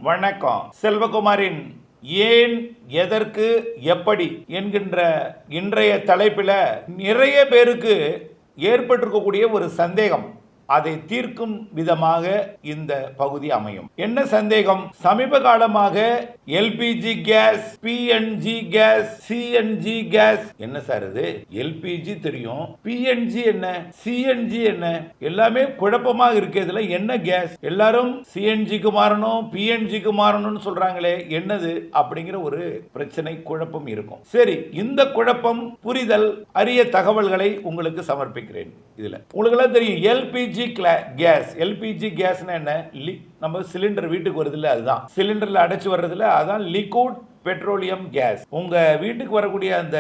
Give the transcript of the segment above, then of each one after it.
வணக்கம். செல்வகுமாரின் ஏன் எதற்கு எப்படி என்கின்ற இன்றைய தலைப்பில் நிறைய பேருக்கு ஏற்பட்டிருக்கக்கூடிய ஒரு சந்தேகம், அதை தீர்க்கும் விதமாக இந்த பகுதி அமையும். என்ன சந்தேகம்? சமீப காலமாக LPG gas, PNG gas, CNG gas, என்ன சார் இது? எல்பிஜி தெரியும், பிஎன்ஜி என்ன, சிஎன்ஜி என்ன, எல்லாமே குழப்பமாக இருக்கு. இதுல என்ன கேஸ்? எல்லாரும் சிஎன்ஜிக்கு மாறணும், பிஎன்ஜிக்கு மாறணும்னு சொல்றாங்களே, என்னது அப்படிங்கிற ஒரு பிரச்சனை, குழப்பம் இருக்கும். சரி, இந்த குழப்பம் புரிதல் அரிய தகவல்களை உங்களுக்கு சமர்ப்பிக்கிறேன். இதுல உங்களுக்கு எல்லாம் தெரியும், எல்பிஜி கேஸ். எல்பிஜி கேஸ்னா என்ன? நம்ம சிலிண்டர் வீட்டுக்கு வருது இல்ல, அதுதான் சிலிண்டர்ல அடைச்சு வர்றதுல, அதான் லிக்விட் பெட்ரோலியம் கேஸ். உங்க வீட்டுக்கு வரக்கூடிய அந்த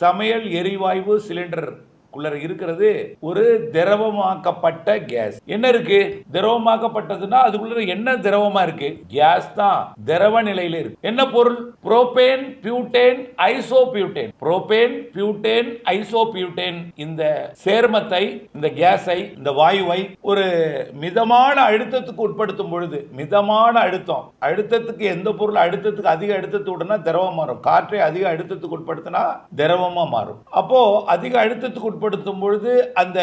சமையல் எரிவாயு சிலிண்டர் இருக்கிறது ஒரு திரவமாக்கப்பட்ட கேஸ். என்ன இருக்கு? திரவமாக்கப்பட்டதுன்னா அதுக்குள்ள என்ன திரவமா இருக்கு? கேஸ் தான் திரவ நிலையில இருக்கு. என்ன பொருள்? Propane, butane, isobutane. Propane, butane, isobutane இந்த சேர்மத்தை, இந்த கேஸை, இந்த வாயுவை ஒரு மிதமான அழுத்தத்துக்கு உட்படுத்தும் பொழுது, மிதமான அழுத்தத்துக்கு எந்த பொருள் அழுத்தத்துக்கு அதிக அழுத்தத்துக்கு உடனே திரவம் மாறும். காற்றை அதிக அழுத்தத்துக்கு உட்படுத்தினா திரவமா மாறும். அப்போ அதிக அழுத்தத்துக்கு உட்படுத்தும் பொழுது அந்த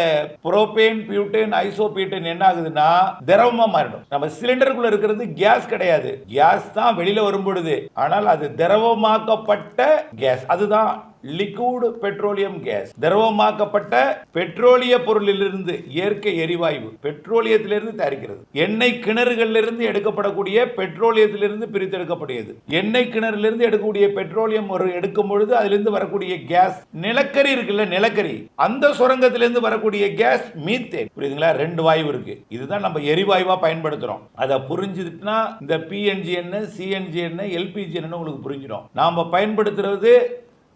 புரோபேன், பியூட்டேன், ஐசோபியூட்டேன் என்ன ஆகுதுன்னா திரவமா மாறிடும். நம்ம சிலிண்டருக்குள்ள இருக்கிறது கேஸ் கிடையாது. கேஸ் தான் வெளியில வரும் பொழுது, ஆனால் அது திரவமாக்கப்பட்ட கேஸ். அதுதான் லிக்விட் பெட்ரோலியம் கேஸ். திரவமாக்கப்பட்ட பெட்ரோலிய பொருளிலிருந்து, இயற்கை எரிவாயு பெட்ரோலியத்திலிருந்து தயாரிக்கிறது. எண்ணெய் கிணறுகளிலிருந்து எடுக்கப்படக்கூடிய பெட்ரோலியத்திலிருந்து பிரித்தெடுக்கப்படுகிறது. எண்ணெய் கிணறுலிருந்து எடுக்கக்கூடிய பெட்ரோலியம் ஒரு எடுக்கும் பொழுது அதிலிருந்து வரக்கூடிய கேஸ், நிலக்கரி இருக்குல்ல, நிலக்கரி, அந்த சுரங்கத்திலிருந்து வரக்கூடிய கேஸ் மீத்தேன். புரியுதுங்களா? ரெண்டு வாயு இருக்கு. இதுதான் நம்ம எரிவாயுவா பயன்படுத்துறோம். அதை புரிஞ்சுதுன்னா இந்த பிஎன்ஜி என்ன, சிஎன்ஜி என்ன, எல்பிஜி என்ன உங்களுக்கு புரிஞ்சிடும். நாம பயன்படுத்துறது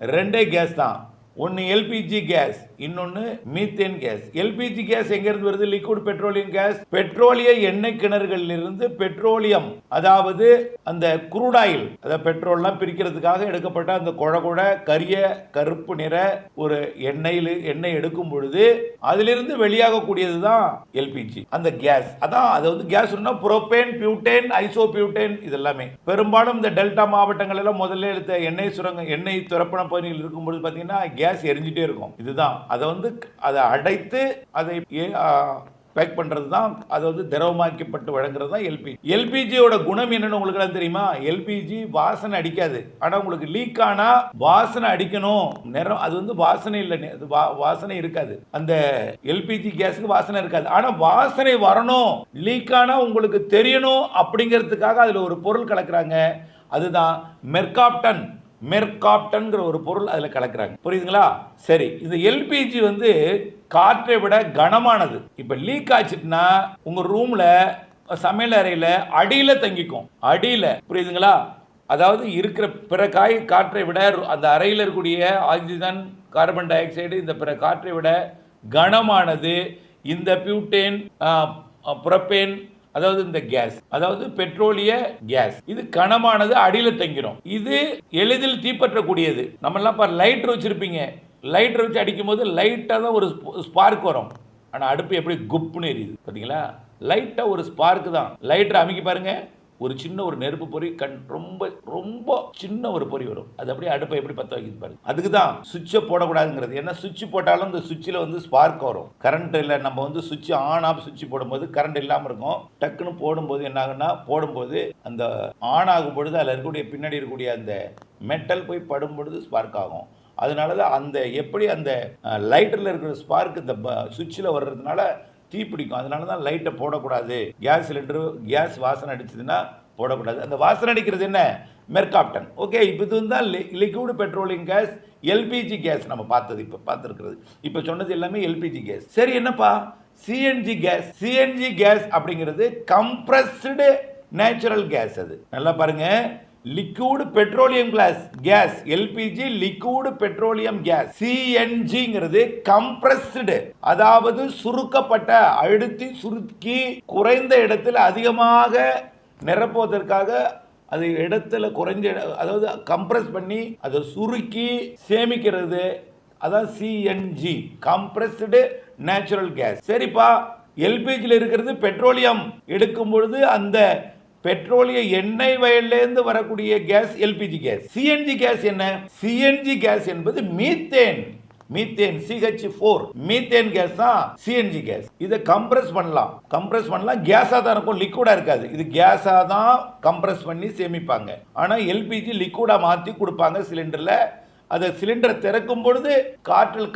ரெண்டே கேஸ் தான். ஒன்னு எல்பிஜி கேஸ், இன்னொன்னு மீத்தேன் கேஸ். எல்பிஜி கேஸ் எங்க இருந்து வருது? Liquid petroleum case. பெட்ரோலிய எண்ணெய் கிணறுகளில் இருந்து பெட்ரோலியம், அதாவது அந்த குரூட் ஆயில், அதாவது பெட்ரோல்லாம் பிரிக்கிறதுக்காக எடுக்கப்பட்ட அந்த குழ கரிய கருப்பு நிற ஒரு எண்ணெய் எடுக்கும் பொழுது அதிலிருந்து வெளியாகக்கூடியது தான் எல்பிஜி, அந்த கேஸ். அதான் அது வந்து கேஸ் புரோபேன், பியூட்டேன், ஐசோபியூட்டேன். இதெல்லாமே பெரும்பாலும் இந்த டெல்டா மாவட்டங்கள் எல்லாம் முதல்ல எடுத்த எண்ணெய் சுரங்க, எண்ணெய் துரப்பண பகுதியில் இருக்கும்போது பார்த்தீங்கன்னா கேஸ் எரிஞ்சிட்டே இருக்கும். இதுதான் அதை அடைத்து அதை பேக் பண்றது தான், அது வந்து திரவமாக்கப்பட்டு வழங்குறது தான் எல்பிஜி. எல்பிஜியோட குணம் என்னன்னு உங்களுக்கு எல்லாம் தெரியுமா? எல்பிஜி வாசனை அடிக்காது. ஆனா உங்களுக்கு லீக் ஆனா வாசனை அடிக்கணும். நேரம் அது வந்து வாசனை இல்லை, வாசனை இருக்காது. அந்த எல்பிஜி கேஸுக்கு வாசனை இருக்காது. ஆனா வாசனை வரணும், லீக் ஆனா உங்களுக்கு தெரியணும் அப்படிங்கிறதுக்காக அதுல ஒரு பொருள் கலக்குறாங்க. அதுதான் மெர்காப்டன் ஒரு பொருள் அதில் கலக்கிறாங்க. புரியுதுங்களா? சரி, இந்த எல்பிஜி வந்து காற்றை விட கனமானது. இப்போ லீக் ஆச்சுன்னா உங்க ரூம்ல, சமையல் அறையில அடியில தங்கிக்கும். அடியில, புரியுதுங்களா? அதாவது இருக்கிற பிற காற்றை விட அந்த அறையில் இருக்கக்கூடிய ஆக்சிஜன், கார்பன் டை ஆக்சைடு, இந்த பிற காற்றை விட கனமானது இந்த பியூட்டேன், புரோபேன், அதாவது இந்த கேஸ், அதாவது பெட்ரோலிய கேஸ். இது கனமானது, அடியில தங்கிடும். இது எளிதில் தீப்பற்றக்கூடியது. நம்ம எல்லாம் லைட்டர் வச்சிருப்பீங்க, லைட்டர் வச்சு அடிக்கும் போது லைட்டா தான் ஒரு ஸ்பார்க் வரும். ஆனா அடுப்பு எப்படி குப்புன்னு எரியுது பாத்தீங்களா? லைட்டா ஒரு ஸ்பார்க் தான். லைட்டர் அமைக்கி பாருங்க, ஒரு சின்ன ஒரு நெருப்பு பொறி, ரொம்ப ரொம்ப சின்ன ஒரு பொறி வரும். அது அப்படியே அடுப்பை எப்படி பற்ற வைக்குது பாருங்க. அதுக்கு தான் சுவிட்சை போடக்கூடாதுங்கிறது. ஏன்னா சுவிட்ச் போட்டாலும் இந்த சுவிட்சில் வந்து ஸ்பார்க் வரும். கரண்ட்டில் நம்ம வந்து சுவிட்ச் ஆன் ஆஃப் சுவிட்ச் போடும்போது கரண்ட் இல்லாமல் இருக்கும். டக்குன்னு போடும்போது என்ன ஆகுன்னா, போடும்போது அந்த ஆன் ஆகும் பொழுது அதில் இருக்கக்கூடிய பின்னாடி இருக்கக்கூடிய அந்த மெட்டல் போய் படும் பொழுது ஸ்பார்க் ஆகும். அதனால தான் அந்த எப்படி அந்த லைட்டரில் இருக்கிற ஸ்பார்க் இந்த சுவிட்சில் வர்றதுனால தீப்பிடிக்கும். அதனால தான் லைட்டை போடக்கூடாது. கேஸ் சிலிண்டர் கேஸ் வாசனை அடிச்சதுன்னா போடக்கூடாது. அந்த வாசனை அடிக்கிறது என்ன? மெர்காப்டன். ஓகே, இப்போ இது தான் liquid petroleum gas, LPG gas நம்ம பார்த்தது, இப்போ பார்த்துருக்கிறது. இப்போ சொன்னது எல்லாமே எல்பிஜி கேஸ். சரி, என்னப்பா சிஎன்ஜி கேஸ்? சிஎன்ஜி கேஸ் அப்படிங்கிறது கம்ப்ரஸ்டு நேச்சுரல் கேஸ். அது நல்லா பாருங்க, liquid petroleum gas, LPG liquid petroleum gas. சிஎன்ஜிங்கிறது கம்ப்ரஸ்டு, அதாவது சுருக்கப்பட்ட, அழுத்தி சுருக்கி குறைந்த இடத்தில் அதிகமாக நிரப்புவதற்காக அது இடத்துல குறைஞ்ச, அதாவது கம்ப்ரஸ் பண்ணி அதை சுருக்கி சேமிக்கிறது. அதான் சிஎன்ஜி, கம்ப்ரஸ்டு நேச்சுரல் கேஸ். சரிப்பா, எல்பிஜியில் இருக்கிறது பெட்ரோலியம் எடுக்கும் பொழுது அந்த பெட்ரோலிய எண்ணெய் வயல்லேருந்து வரக்கூடிய case LPG gas. CNG gas என்ன? சிஎன்ஜி கேஸ் என்பது methane. Methane CH4 methane case தான் சிஎன்ஜி கேஸ். இதை கம்ப்ரஸ் பண்ணலாம் கேஸா தான் இருக்கும், லிக்விடா இருக்காது. இது கேஸா தான் கம்ப்ரஸ் பண்ணி சேமிப்பாங்க. ஆனா எல்பிஜி லிக்விடா மாத்தி கொடுப்பாங்க சிலிண்டர்ல. அதை சிலிண்டர் திறக்கும் பொழுது காற்றில்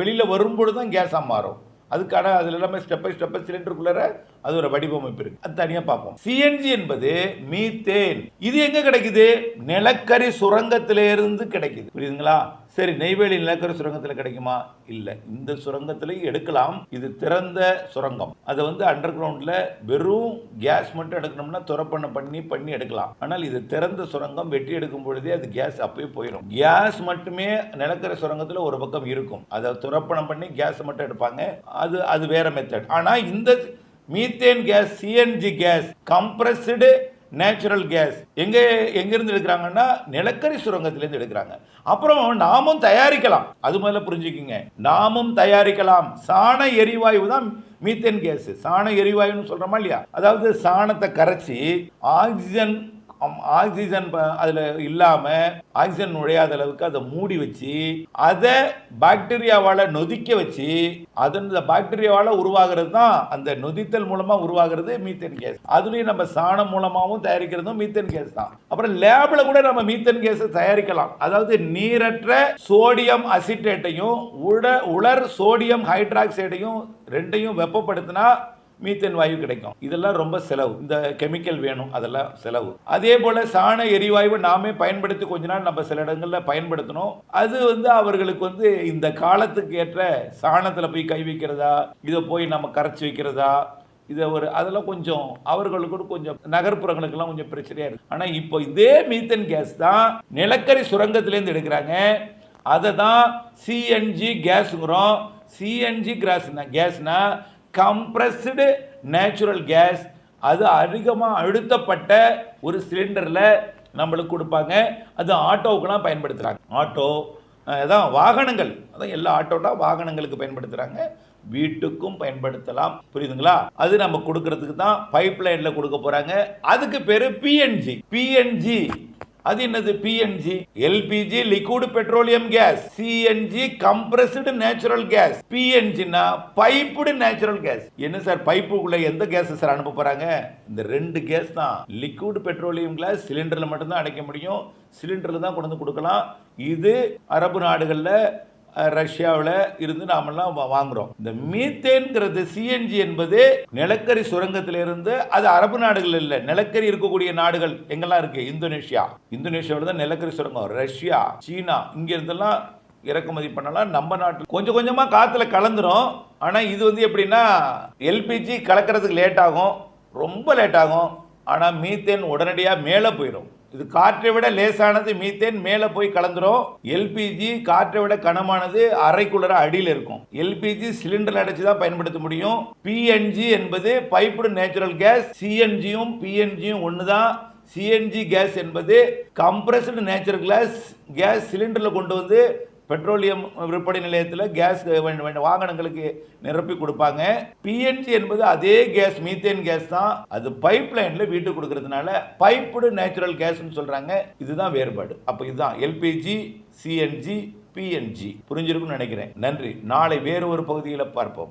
வெளியில வரும் பொழுது தான் கேஸா மாறும். அதுக்கான அதுல எல்லாமே ஸ்டெப் பை ஸ்டெப் சிலிண்டருக்குள்ள அது ஒரு வடிவமைப்பு இருக்கு, அது தனியா பார்ப்போம். சிஎன்ஜி என்பது மீத்தேன். இது எங்க கிடைக்குது? நிலக்கரி சுரங்கத்திலிருந்து கிடைக்குது. புரியுதுங்களா? சரி, நெய்வேலி நிலக்கரி சுரங்கத்தில் கிடைக்குமா? இல்ல, இந்த சுரங்கத்திலையும் எடுக்கலாம். இது திறந்த சுரங்கம். அதை அண்டர் கிரவுண்ட்ல வெறும் கேஸ் மட்டும் எடுக்கணும்னா துரப்பணை பண்ணி எடுக்கலாம். ஆனால் இது திறந்த சுரங்கம். வெட்டி எடுக்கும் பொழுதே அது கேஸ் அப்பயே போயிடும். கேஸ் மட்டுமே நிலக்கரி சுரங்கத்தில் ஒரு பக்கம் இருக்கும். அதை துரப்பணம் பண்ணி கேஸ் மட்டும் எடுப்பாங்க. அது வேற மெத்தட். ஆனா இந்த methane case, CNG case, compressed natural case எங்கிருந்து எடுக்கிறாங்கன்னா நிலக்கரி சுரங்கத்திலிருந்து எடுக்கிறாங்க. அப்புறம் நாமும் தயாரிக்கலாம். அது முதல்ல புரிஞ்சுக்கிங்க. நாமும் தயாரிக்கலாம். சாண எரிவாயு தான் மீத்தேன் கேஸ். சாண எரிவாயுன்னு சொல்றோமா இல்லையா? அதாவது சாணத்தை கரைச்சி ஆக்சிஜன் அதுல இல்லாம ஆக்சிஜன் நுழையாத அளவுக்கு அதை மூடி வச்சு அதை பாக்டீரியாவால நொதிக்க வச்சு அந்த பாக்டீரியாவால உருவாகிறது தான் அந்த நொதித்தல் மூலமா உருவாகிறது மீத்தேன் கேஸ். அதுலயும் நம்ம சாணம் மூலமாவும் தயாரிக்கிறதும் மீத்தேன் கேஸ் தான். அப்புறம் லேப்ல கூட நம்ம மீத்தேன் கேஸ் தயாரிக்கலாம். அதாவது நீரற்ற சோடியம் அசிட்டேட்டையும் உலர் சோடியம் ஹைட்ராக்சைடையும் ரெண்டையும் வெப்பப்படுத்தினா மீத்தேன் வாயு கிடைக்கும். இதெல்லாம் ரொம்ப செலவு. இந்த கெமிக்கல் வேணும், அதெல்லாம் செலவு. அதே போல சாண எரிவாயு நாமே பயன்படுத்தி கொஞ்ச நாள் நம்ம சில இடங்கள்ல பயன்படுத்தணும். அது அவர்களுக்கு இந்த காலத்துக்கு ஏற்ற சாணத்துல போய் கை வைக்கிறதா, இதை போய் நம்ம கரைச்சி வைக்கிறதா, அதெல்லாம் கொஞ்சம் அவர்களுக்கு கொஞ்சம் நகர்ப்புறங்களுக்கெல்லாம் கொஞ்சம் பிரச்சனையா இருக்கு. ஆனா இப்போ இதே மீத்தேன் கேஸ் தான் நிலக்கரி சுரங்கத்திலேருந்து எடுக்கிறாங்க. அதை தான் சிஎன்ஜி கேஸுங்கிறோம். சிஎன்ஜி கேஸ்னா கம்ப்ரஸ்டு நேச்சுரல் கேஸ். அது அதிகமாக அழுத்தப்பட்ட ஒரு சிலிண்டரில் நம்மளுக்கு கொடுப்பாங்க. அது ஆட்டோவுக்குலாம் பயன்படுத்துகிறாங்க. ஆட்டோ அதான் வாகனங்கள், அதான் எல்லா ஆட்டோனா வாகனங்களுக்கு பயன்படுத்துகிறாங்க. வீட்டுக்கும் பயன்படுத்தலாம். புரியுதுங்களா? அது நம்ம கொடுக்கறதுக்கு தான் பைப் லைன்ல கொடுக்க போறாங்க. அதுக்கு பேரு பிஎன்ஜி. அது என்னது? PNG LPG liquid petroleum gas, CNG compressed natural gas, பிஎன்ஜினா பைப்டு நேச்சுரல் கேஸ். என்ன சார், பைப்புக்குள்ள எந்த கேஸ் சார் அனுப்ப போறாங்க? இந்த ரெண்டு கேஸ் தான். லிக்விட் பெட்ரோலியம் கேஸ் சிலிண்டர்ல மட்டும்தான் அடைக்க முடியும், சிலிண்டர்ல தான் கொண்டு கொடுக்கலாம். இது அரபு நாடுகள்ல ரஷ்யாவில் இருந்து நாமெல்லாம் வாங்குறோம். இந்த மீத்தேன்கிறது சிஎன்ஜி என்பது நிலக்கரி சுரங்கத்திலிருந்து, அது அரபு நாடுகள் இல்லை, நிலக்கரி இருக்கக்கூடிய நாடுகள் எங்கெல்லாம் இருக்கு? இந்தோனேஷியாவில் தான் நிலக்கரி சுரங்கம். ரஷ்யா, சீனா, இங்க இருந்தெல்லாம் இறக்குமதி பண்ணலாம். நம்ம நாட்டில் கொஞ்சம் கொஞ்சமா காத்துல கலந்துரும். ஆனா இது எப்படின்னா எல்பிஜி கலக்கிறதுக்கு லேட் ஆகும், ரொம்ப லேட் ஆகும். ஆனா மீத்தேன் உடனடியாக மேலே போயிடும். இது காற்றை விட லேசானது, மீத்தேன் மேலே போய் கலந்துரும். எல்பிஜி காற்றை விட கனமானது, அறைக்குள்ளர அடியில் இருக்கும். எல்பிஜி சிலிண்டர் அடைச்சு தான் பயன்படுத்த முடியும். பிஎன்ஜி என்பது பைப்டு நேச்சுரல் கேஸ். சிஎன்ஜியும் பிஎன்ஜியும் ஒன்று தான். சிஎன்ஜி கேஸ் என்பது கம்ப்ரஸ்டு நேச்சுரல் கேஸ் சிலிண்டரில் கொண்டு பெட்ரோலியம் விற்பனை நிலையத்தில் கேஸ் வாகனங்களுக்கு நிரப்பி கொடுப்பாங்க. பிஎன்ஜி என்பது அதே கேஸ், மீத்தேன் கேஸ் தான். அது பைப் லைன்ல வீட்டுக்கு கொடுக்கறதுனால பைப்டு நேச்சுரல் கேஸ்னு சொல்றாங்க. இதுதான் வேறுபாடு. அப்ப இதுதான் எல்பிஜி, சிஎன்ஜி, பிஎன்ஜி. புரிஞ்சிருக்கும்னு நினைக்கிறேன். நன்றி. நாளை வேறு ஒரு பகுதியில் பார்ப்போம்.